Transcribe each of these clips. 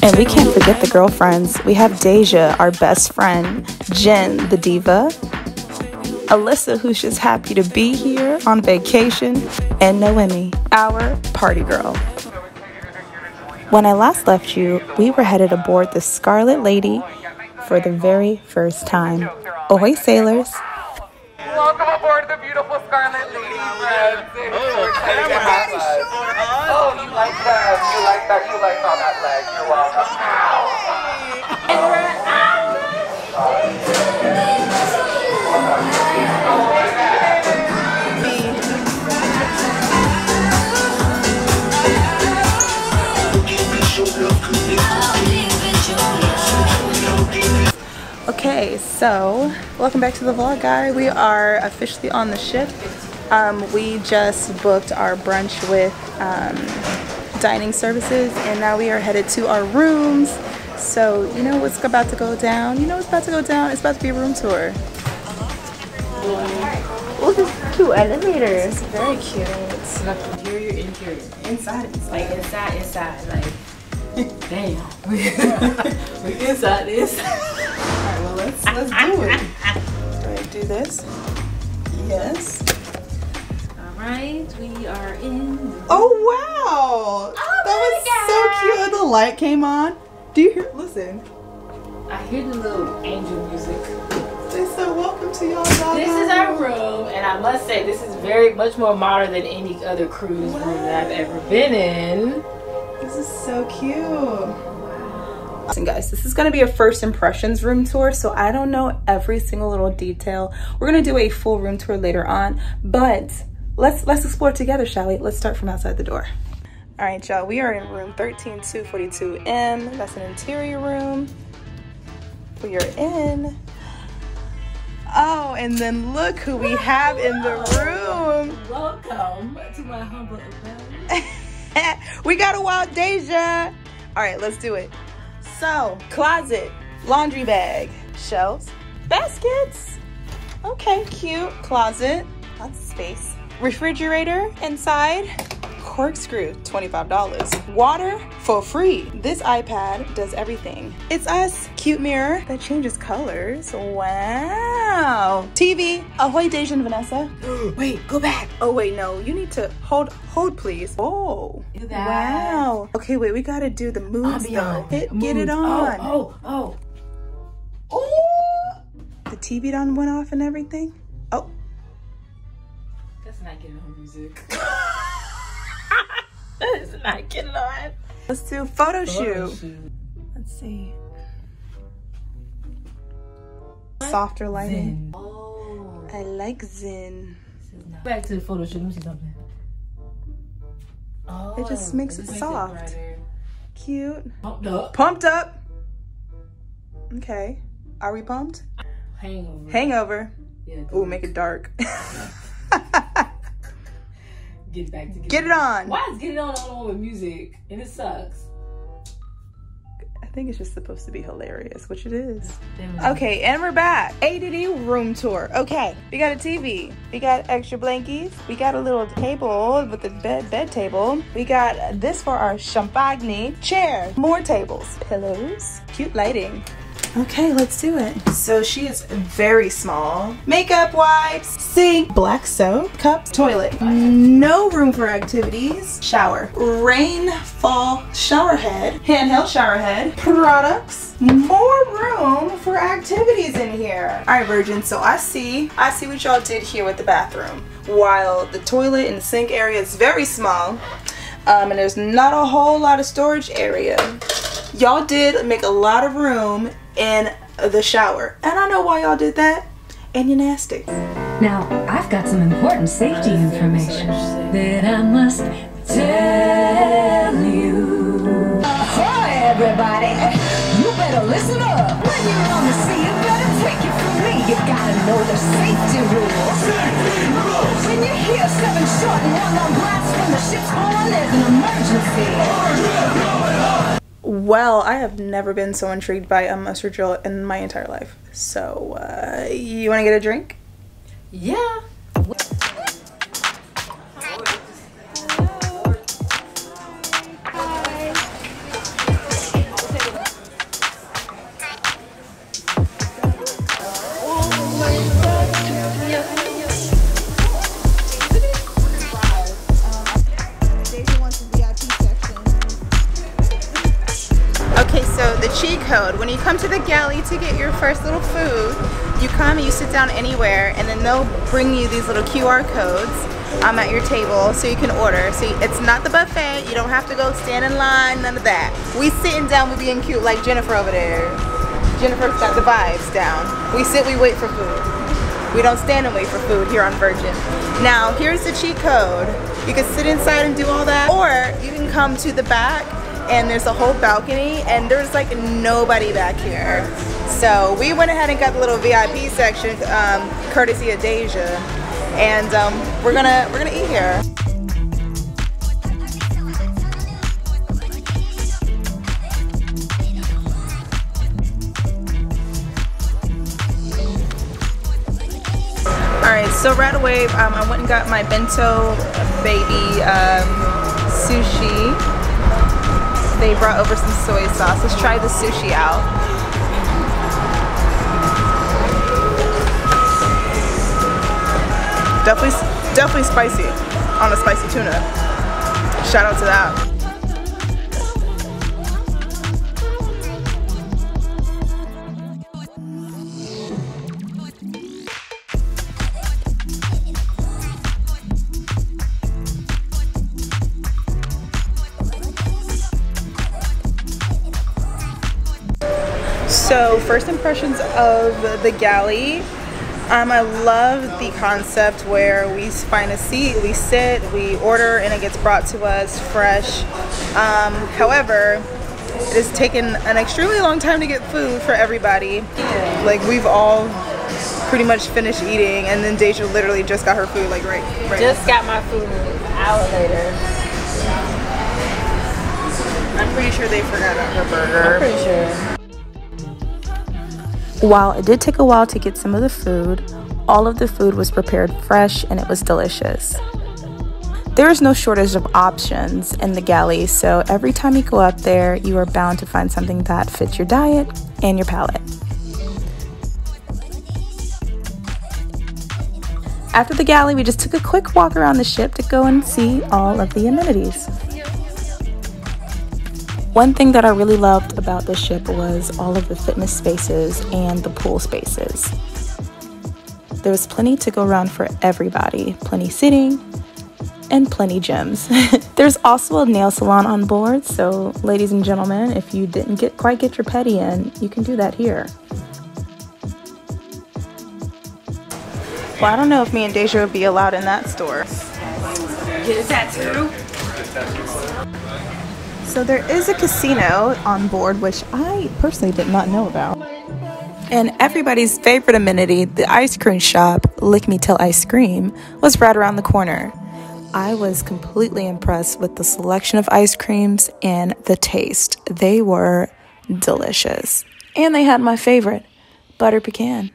And we can't forget the girlfriends. We have Deja, our best friend, Jen, the diva, Alyssa, who's just happy to be here on vacation, and Noemi, our party girl. When I last left you, we were headed aboard the Scarlet Lady for the very first time. Ahoy, sailors. Welcome aboard the beautiful Scarlet Lady, friends. Oh, you like that? You like that? You like all that leg? You're welcome. Okay, so welcome back to the vlog, guys. We are officially on the ship. We just booked our brunch with dining services, and now we are headed to our rooms. So you know what's about to go down? You know what's about to go down? It's about to be a room tour. Look at these cute elevators. Very cute. Interior. Inside. Like inside. Like, damn. We inside this. Alright, well let's do it. Alright, do this. Yes. Alright, we are in. Oh wow! That was so cute. The light came on. Do you hear? Listen. I hear the little angel music. They said welcome to y'all. This is our room, and I must say this is very much more modern than any other cruise room that I've ever been in. This is so cute. Listen guys, this is going to be a first impressions room tour, so I don't know every single little detail. We're going to do a full room tour later on, but let's explore together, shall we? Let's start from outside the door. All right, y'all, we are in room 13242M. That's an interior room. We are in. Oh, and then look who we have in the room. Welcome to my humble abode. We got a wild Deja. All right, let's do it. So, closet, laundry bag, shelves, baskets. Okay, cute. Closet, lots of space. Refrigerator inside. Corkscrew, $25. Water for free. This iPad does everything. It's us. Cute mirror that changes colors. Wow. TV. Ahoy, Deja and Vanessa. Wait, go back. Oh wait, no. You need to hold please. Oh. Wow. Okay, wait. We gotta do the moves though. Get it on. Oh. The TV done went off and everything. Oh. That's not getting on music. That is not getting on. Let's do photo shoot. Let's see. Softer lighting. Zen. Oh. I like Zen. Back to the photo shoot. Let me see something. Oh, It just makes it soft. Cute. Pumped up. Pumped up. Okay. Are we pumped? Hangover. Yeah. Ooh, make it dark. Get back to Get it on. Why is Get It On with music? And it sucks. I think it's just supposed to be hilarious, which it is. Okay, and we're back. ADD room tour. Okay, we got a TV. We got extra blankies. We got a little table with the bed table. We got this for our champagne. Chair. More tables. Pillows. Cute lighting. Okay, let's do it. So she is very small. Makeup wipes, sink, black soap, cups, toilet. No room for activities. Shower. Rainfall shower head. Handheld shower head. Products. More room for activities in here. All right, virgin. So I see what y'all did here with the bathroom. While the toilet and the sink area is very small, and there's not a whole lot of storage area, y'all did make a lot of room in the shower, and I know why y'all did that, and you're nasty. Now, I've got some important safety information that I must tell you. Ahoy, everybody! You better listen up. When you're on the sea, you better take it from me. You gotta know the safety rules. When you hear 7 short and Well, I have never been so intrigued by a mustard drill in my entire life. So, you want to get a drink? Yeah. Okay, so the cheat code, when you come to the galley to get your first little food, you come and you sit down anywhere, and then they'll bring you these little QR codes at your table so you can order. So it's not the buffet, you don't have to go stand in line, none of that. We sitting down, we being cute like Jennifer over there. Jennifer's got the vibes down. We sit, we wait for food. We don't stand and wait for food here on Virgin. Now, here's the cheat code. You can sit inside and do all that, or you can come to the back and there's a whole balcony and there's like nobody back here. So we went ahead and got the little VIP section courtesy of Deja, and we're gonna eat here. Alright, so right away I went and got my bento baby sushi. They brought over some soy sauce. Let's try the sushi out. Definitely spicy on a spicy tuna. Shout out to that. So first impressions of the galley. I love the concept where we find a seat, we sit, we order, and it gets brought to us fresh. However, it has taken an extremely long time to get food for everybody. Like, we've all pretty much finished eating, and then Deja literally just got her food, like right Just got my food an hour later. I'm pretty sure they forgot her burger. I'm pretty sure. While it did take a while to get some of the food, all of the food was prepared fresh and it was delicious. There is no shortage of options in the galley, so every time you go up there, you are bound to find something that fits your diet and your palate. After the galley, we just took a quick walk around the ship to go and see all of the amenities. One thing that I really loved about the ship was all of the fitness spaces and the pool spaces. There was plenty to go around for everybody, plenty seating and plenty gyms. There's also a nail salon on board, so ladies and gentlemen, if you didn't quite get your pedi in, you can do that here. Well, I don't know if me and Deja would be allowed in that store. Get a tattoo? So there is a casino on board, which I personally did not know about. And everybody's favorite amenity, the ice cream shop, Lick Me Till Ice Cream, was right around the corner. I was completely impressed with the selection of ice creams and the taste. They were delicious. And they had my favorite, butter pecan.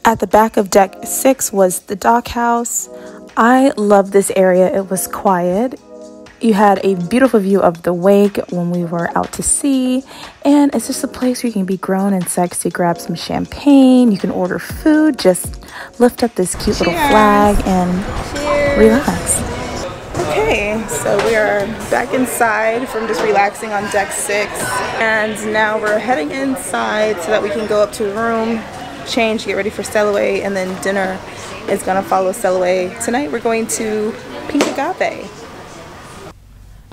At the back of deck 6 was the dock house. I love this area. It was quiet. You had a beautiful view of the wake when we were out to sea, and it's just a place where you can be grown and sexy, grab some champagne, you can order food, just lift up this cute little flag and relax. Okay, so we are back inside from just relaxing on deck 6, and now we're heading inside so that we can go up to a room, change, get ready for sail away, and then dinner is gonna follow sail away. Tonight we're going to Pink Agave.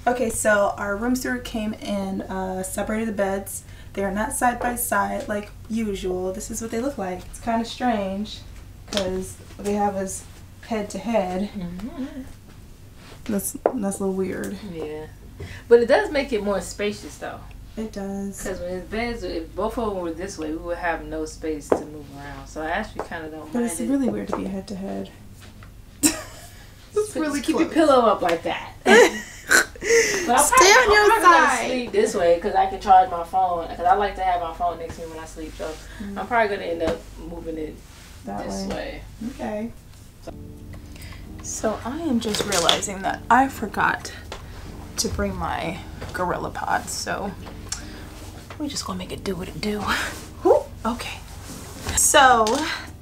Okay, so our room steward came and separated the beds. They are not side by side like usual. This is what they look like. It's kind of strange because what they have is head to head. That's a little weird. Yeah, but it does make it more spacious though. It does. Because when it's beds, if both of them were this way, we would have no space to move around. So I actually kind of don't mind it. But it's really weird to be head to head. It's was really keep close. your pillow up like that. But Stay on your side. Sleep this way because I can charge my phone. Because I like to have my phone next to me when I sleep. So I'm probably gonna end up moving it this way. Okay. So I am just realizing that I forgot to bring my Gorilla Pod. So we just gonna make it do what it do. Okay. So,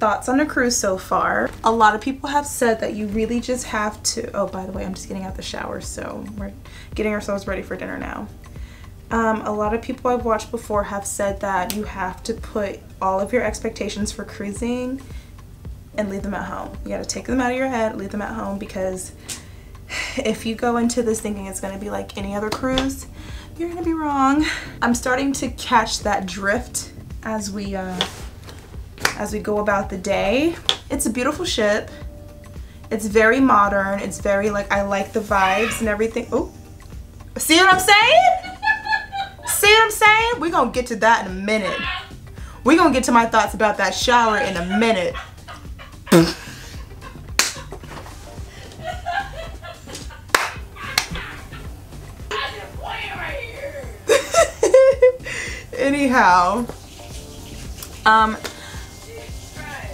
thoughts on the cruise so far. A lot of people have said that you really just have to, oh, by the way, I'm just getting out the shower, so we're getting ourselves ready for dinner now. A lot of people I've watched before have said that you have to put all of your expectations for cruising and leave them at home. You gotta take them out of your head, leave them at home, because if you go into this thinking it's gonna be like any other cruise, you're gonna be wrong. I'm starting to catch that drift as we go about the day. It's a beautiful ship. It's very modern. It's very like, I like the vibes and everything. Oh, see what I'm saying? See what I'm saying? We're gonna get to that in a minute. We're gonna get to my thoughts about that shower in a minute. Anyhow,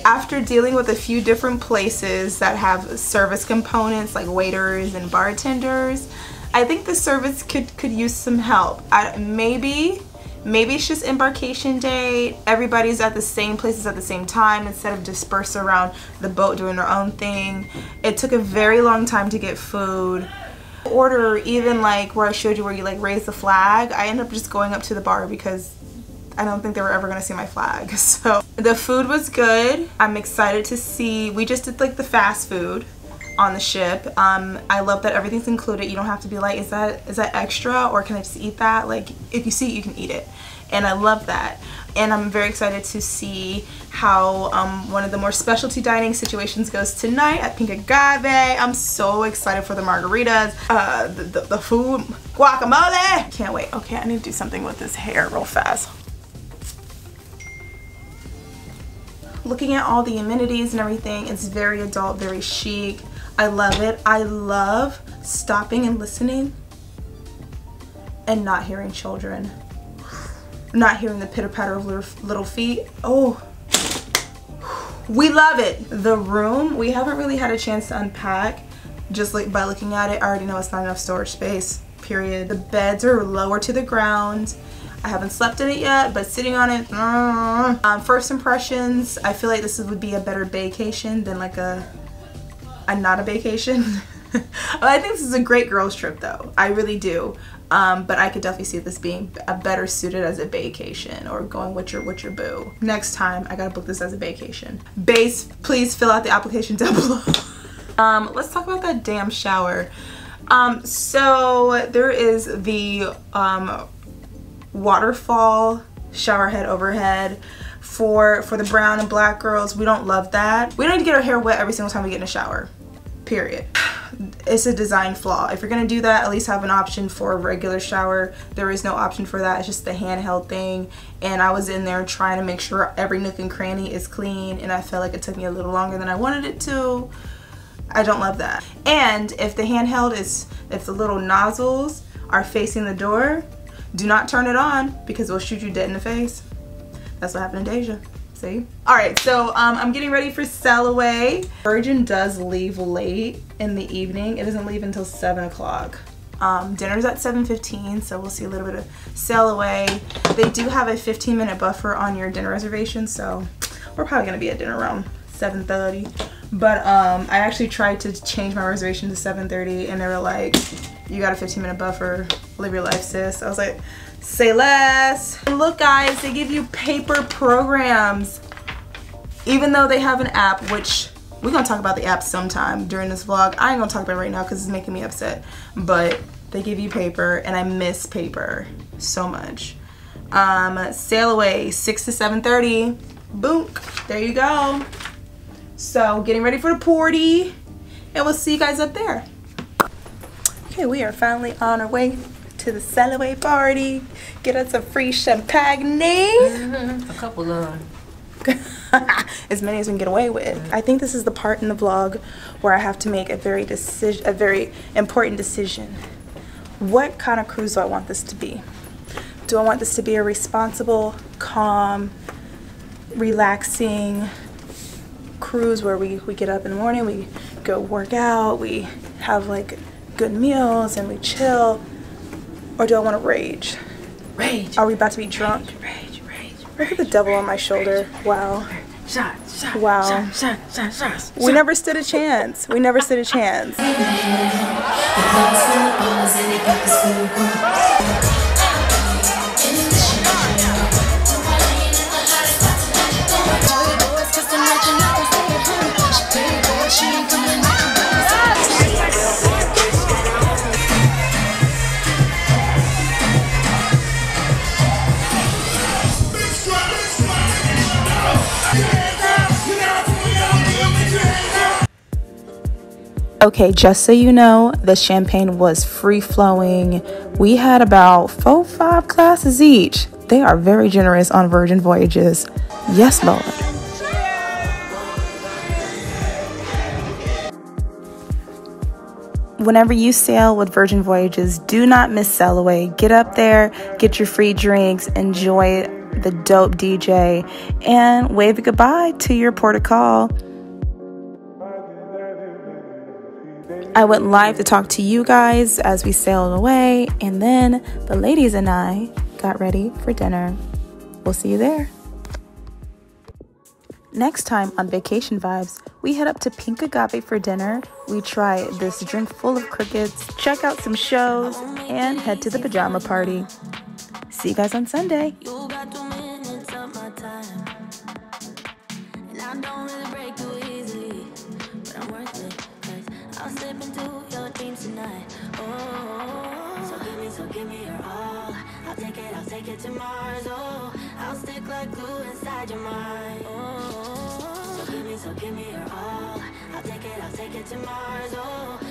after dealing with a few different places that have service components like waiters and bartenders, I think the service could use some help. Maybe it's just embarkation day. Everybody's at the same places at the same time instead of dispersed around the boat doing their own thing. It took a very long time to get food. Order even like where I showed you where you like raise the flag, I ended up just going up to the bar because I don't think they were ever gonna see my flag. So the food was good. I'm excited to see, we just did like the fast food on the ship. I love that everything's included. You don't have to be like, is that extra or can I just eat that? Like if you see it, you can eat it. And I love that. And I'm very excited to see how one of the more specialty dining situations goes tonight at Pink Agave. I'm so excited for the margaritas, the food, guacamole. Can't wait. Okay, I need to do something with this hair real fast. Looking at all the amenities and everything, it's very adult, very chic. I love it. I love stopping and listening and not hearing children. Not hearing the pitter-patter of little feet. Oh, we love it. The room, we haven't really had a chance to unpack. Just like by looking at it, I already know it's not enough storage space, period. The beds are lower to the ground. I haven't slept in it yet, but sitting on it, first impressions, I feel like this would be a better vacation than like a not a vacation. I think this is a great girls trip though. I really do. But I could definitely see this being a better suited as a vacation or going with your boo. Next time, I gotta book this as a vacation. Base, please fill out the application down below. Let's talk about that damn shower. So there is the waterfall shower head overhead for the brown and black girls. We don't love that. We don't need to get our hair wet every single time we get in a shower, period. It's a design flaw. If you're gonna do that, at least have an option for a regular shower. There is no option for that. It's just the handheld thing, and I was in there trying to make sure every nook and cranny is clean, and I felt like it took me a little longer than I wanted it to. I don't love that. And if the handheld is, if the little nozzles are facing the door, do not turn it on because it'll shoot you dead in the face. That's what happened in Deja. See? Alright, so I'm getting ready for sail away. Virgin does leave late in the evening. It doesn't leave until 7 o'clock. Dinner's at 7:15, so we'll see a little bit of sail away. They do have a 15-minute buffer on your dinner reservation, so we're probably gonna be at dinner around 7:30. But I actually tried to change my reservation to 7:30, and they were like, you got a 15-minute buffer, live your life, sis. I was like, say less. And look guys, they give you paper programs. Even though they have an app, which we're gonna talk about the app sometime during this vlog. I ain't gonna talk about it right now because it's making me upset. But they give you paper, and I miss paper so much. Sail away 6 to 7:30. Boom, there you go. So getting ready for the party, and we'll see you guys up there. Okay, we are finally on our way to the sail away party. Get us a free champagne. A couple of them. as many as we can get away with. I think this is the part in the vlog where I have to make a very important decision. What kind of cruise do I want this to be? Do I want this to be a responsible, calm, relaxing cruise where we get up in the morning, we go work out, we have like good meals and we chill? Or do I want to rage? Rage. Are we about to be drunk? Rage. Look at the devil on my shoulder. Wow. Wow. We never stood a chance. Okay, just so you know, the champagne was free-flowing. We had about 4-5 glasses each. They are very generous on Virgin Voyages. Yes, Lord. Whenever you sail with Virgin Voyages, do not miss Sail Away. Get up there, get your free drinks, enjoy the dope DJ, and wave goodbye to your port of call. I went live to talk to you guys as we sailed away, and then the ladies and I got ready for dinner. We'll see you there. Next time on Vacation Vibes, we head up to Pink Agave for dinner. We try this drink full of crickets, check out some shows, and head to the pajama party. See you guys on Sunday. So give me your all. I'll take it to Mars. Oh, I'll stick like glue inside your mind. Oh, so give me your all. I'll take it to Mars. Oh.